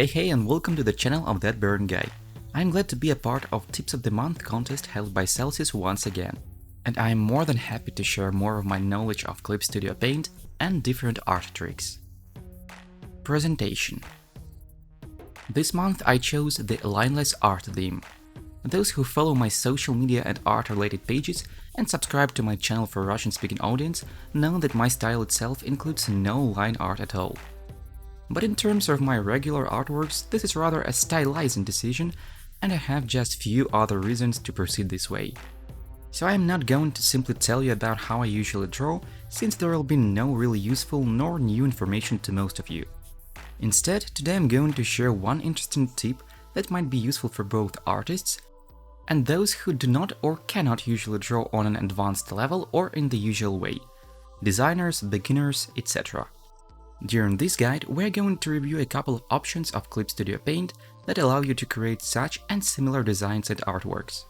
Hey and welcome to the channel of ThatBurringGuy. I'm glad to be a part of Tips of the Month contest held by Celsius once again, and I am more than happy to share more of my knowledge of Clip Studio Paint and different art tricks. Presentation. This month I chose the Lineless Art theme. Those who follow my social media and art-related pages and subscribe to my channel for Russian-speaking audience know that my style itself includes no line art at all. But in terms of my regular artworks, this is rather a stylizing decision, and I have just few other reasons to proceed this way. So I am not going to simply tell you about how I usually draw, since there will be no really useful nor new information to most of you. Instead, today I'm going to share one interesting tip that might be useful for both artists and those who do not or cannot usually draw on an advanced level or in the usual way, designers, beginners, etc. During this guide, we're going to review a couple of options of Clip Studio Paint that allow you to create such and similar designs and artworks.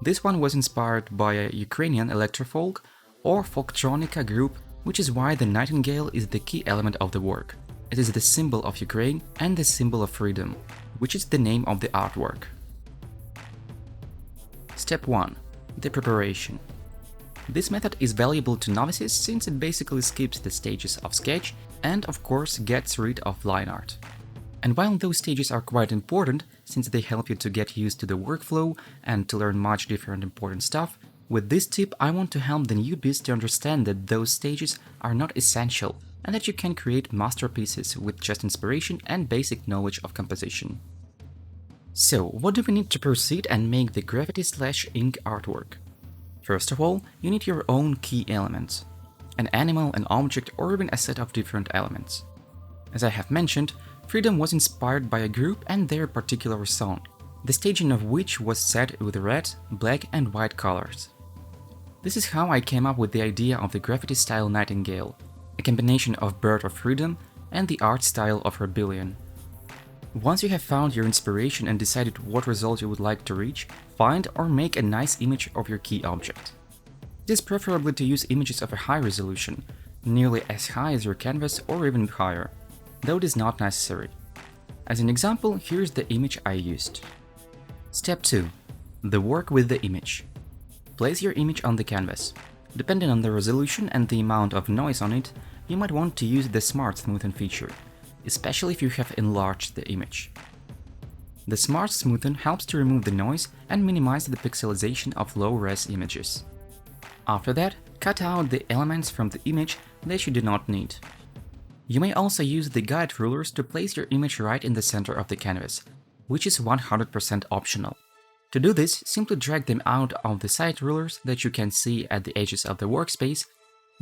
This one was inspired by a Ukrainian electrofolk or folktronica group, which is why the nightingale is the key element of the work. It is the symbol of Ukraine and the symbol of freedom, which is the name of the artwork. Step 1. The preparation. This method is valuable to novices since it basically skips the stages of sketch and, of course, gets rid of line art. And while those stages are quite important, since they help you to get used to the workflow and to learn much different important stuff, with this tip I want to help the newbies to understand that those stages are not essential and that you can create masterpieces with just inspiration and basic knowledge of composition. So, what do we need to proceed and make the graffiti/ink artwork? First of all, you need your own key elements. An animal, an object, or even a set of different elements. As I have mentioned, Freedom was inspired by a group and their particular song, the staging of which was set with red, black and white colors. This is how I came up with the idea of the graffiti-style nightingale, a combination of bird of freedom and the art style of rebellion. Once you have found your inspiration and decided what result you would like to reach, find or make a nice image of your key object. It is preferably to use images of a high resolution, nearly as high as your canvas or even higher, though it is not necessary. As an example, here's the image I used. Step 2. The work with the image. Place your image on the canvas. Depending on the resolution and the amount of noise on it, you might want to use the Smart Smoothen feature, especially if you have enlarged the image. The Smart Smoothen helps to remove the noise and minimize the pixelization of low-res images. After that, cut out the elements from the image that you do not need. You may also use the guide rulers to place your image right in the center of the canvas, which is 100% optional. To do this, simply drag them out of the side rulers that you can see at the edges of the workspace,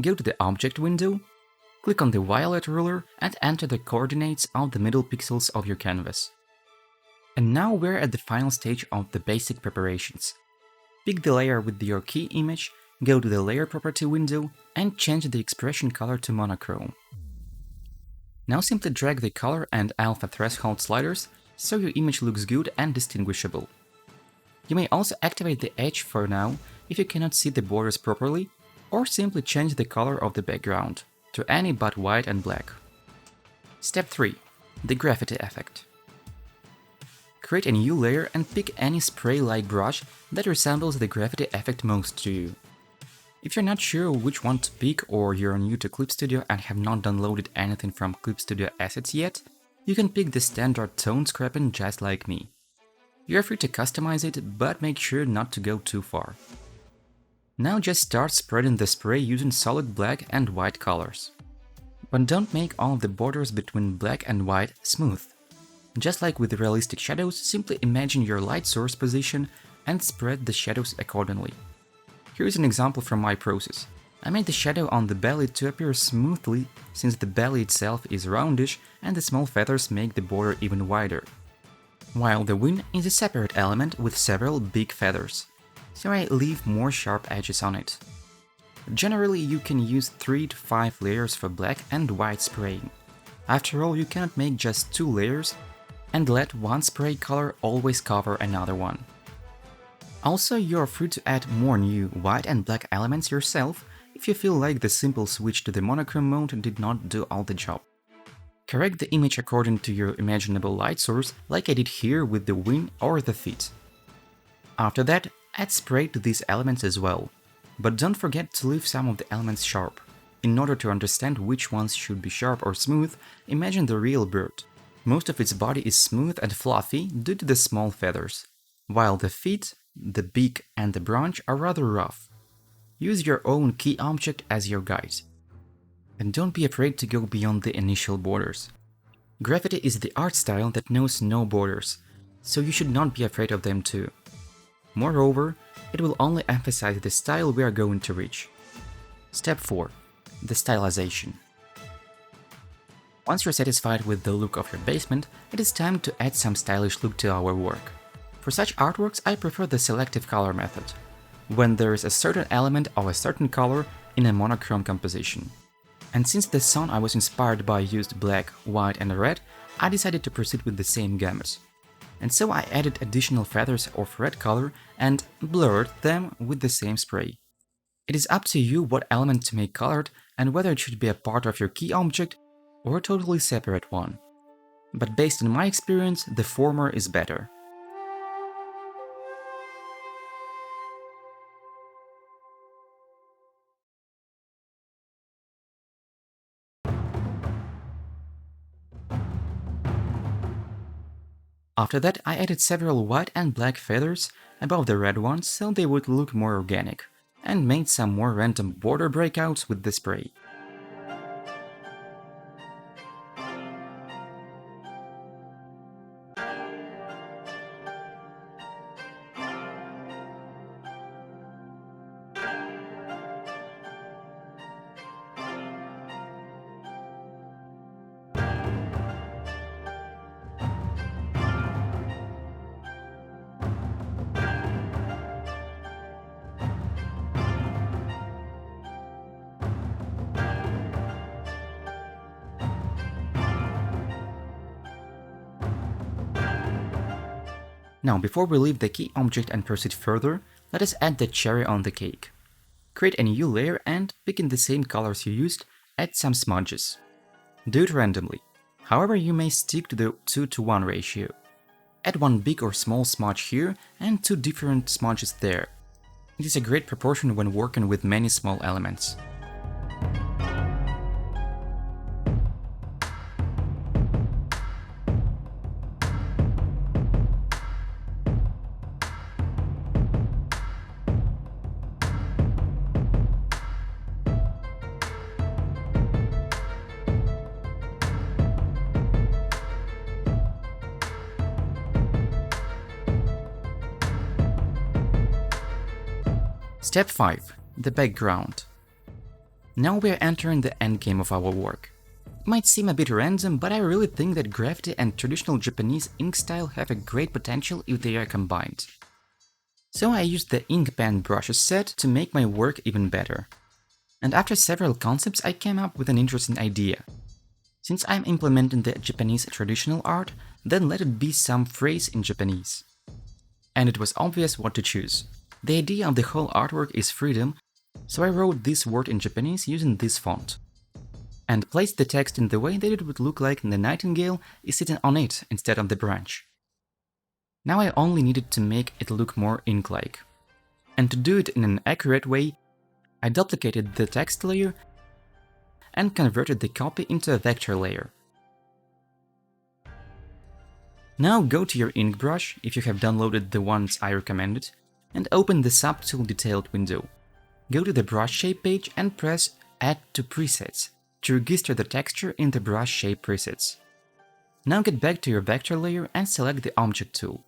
go to the Object window, click on the violet ruler and enter the coordinates of the middle pixels of your canvas. And now we're at the final stage of the basic preparations. Pick the layer with your key image, go to the Layer Property window and change the expression color to monochrome. Now simply drag the color and alpha threshold sliders so your image looks good and distinguishable. You may also activate the edge for now if you cannot see the borders properly, or simply change the color of the background to any but white and black. Step 3. The graffiti effect. Create a new layer and pick any spray-like brush that resembles the graffiti effect most to you. If you're not sure which one to pick or you're new to Clip Studio and have not downloaded anything from Clip Studio Assets yet, you can pick the standard tone scrapping just like me. You're free to customize it, but make sure not to go too far. Now just start spreading the spray using solid black and white colors. But don't make all of the borders between black and white smooth. Just like with realistic shadows, simply imagine your light source position and spread the shadows accordingly. Here's an example from my process. I made the shadow on the belly to appear smoothly since the belly itself is roundish and the small feathers make the border even wider. While the wing is a separate element with several big feathers, so I leave more sharp edges on it. Generally, you can use 3 to 5 layers for black and white spraying. After all, you cannot make just 2 layers and let one spray color always cover another one. Also, you're free to add more new white and black elements yourself if you feel like the simple switch to the monochrome mode did not do all the job. Correct the image according to your imaginable light source, like I did here with the wing or the feet. After that, add spray to these elements as well. But don't forget to leave some of the elements sharp. In order to understand which ones should be sharp or smooth, imagine the real bird. Most of its body is smooth and fluffy due to the small feathers, while the feet, the beak and the branch are rather rough. Use your own key object as your guide. And don't be afraid to go beyond the initial borders. Graffiti is the art style that knows no borders, so you should not be afraid of them too. Moreover, it will only emphasize the style we are going to reach. Step 4. The stylization. Once you're satisfied with the look of your basement, it is time to add some stylish look to our work. For such artworks, I prefer the selective color method, when there is a certain element of a certain color in a monochrome composition. And since the sun I was inspired by used black, white and red, I decided to proceed with the same gamut. And so I added additional feathers of red color and blurred them with the same spray. It is up to you what element to make colored and whether it should be a part of your key object or a totally separate one. But based on my experience, the former is better. After that, I added several white and black feathers above the red ones so they would look more organic, and made some more random border breakouts with the spray. Now, before we leave the key object and proceed further, let us add the cherry on the cake. Create a new layer and, picking the same colors you used, add some smudges. Do it randomly. However, you may stick to the 2:1 ratio. Add one big or small smudge here and 2 different smudges there. It is a great proportion when working with many small elements. Step 5. The background. Now we are entering the endgame of our work. It might seem a bit random, but I really think that graffiti and traditional Japanese ink style have a great potential if they are combined. So I used the ink pen brushes set to make my work even better. And after several concepts, I came up with an interesting idea. Since I'm implementing the Japanese traditional art, then let it be some phrase in Japanese. And it was obvious what to choose. The idea of the whole artwork is freedom, so I wrote this word in Japanese using this font. And placed the text in the way that it would look like the nightingale is sitting on it instead of the branch. Now I only needed to make it look more ink-like. And to do it in an accurate way, I duplicated the text layer and converted the copy into a vector layer. Now go to your ink brush, if you have downloaded the ones I recommended, and open the Subtool Detailed window. Go to the brush shape page and press Add to Presets to register the texture in the brush shape presets. Now get back to your vector layer and select the Object tool.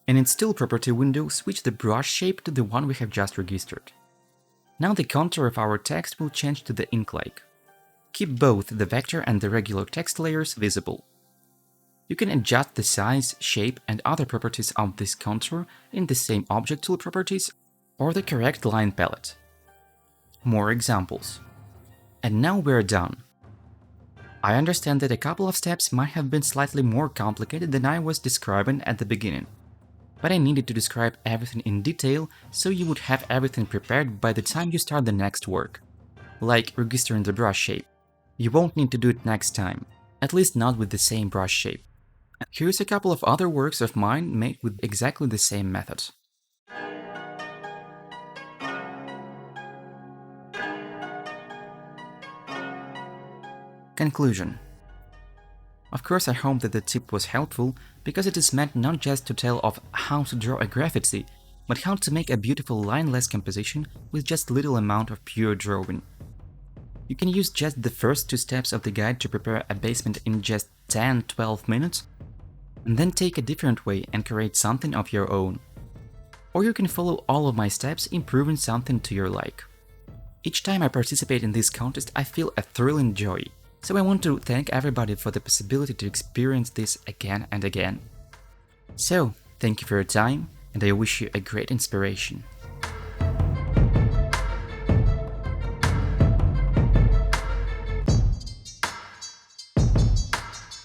In its Tool Property window, switch the brush shape to the one we have just registered. Now the contour of our text will change to the ink-like. Keep both the vector and the regular text layers visible. You can adjust the size, shape and other properties of this contour in the same Object Tool properties or the correct line palette. More examples. And now we're done. I understand that a couple of steps might have been slightly more complicated than I was describing at the beginning. But I needed to describe everything in detail so you would have everything prepared by the time you start the next work. Like registering the brush shape. You won't need to do it next time. at least not with the same brush shape. And here's a couple of other works of mine made with exactly the same method. Conclusion. Of course, I hope that the tip was helpful, because it is meant not just to tell of how to draw a graffiti, but how to make a beautiful lineless composition with just little amount of pure drawing. You can use just the first 2 steps of the guide to prepare a basement in just 10-12 minutes, and then take a different way and create something of your own. Or you can follow all of my steps, improving something to your like. Each time I participate in this contest, I feel a thrilling joy. So I want to thank everybody for the possibility to experience this again and again. So, thank you for your time, and I wish you a great inspiration.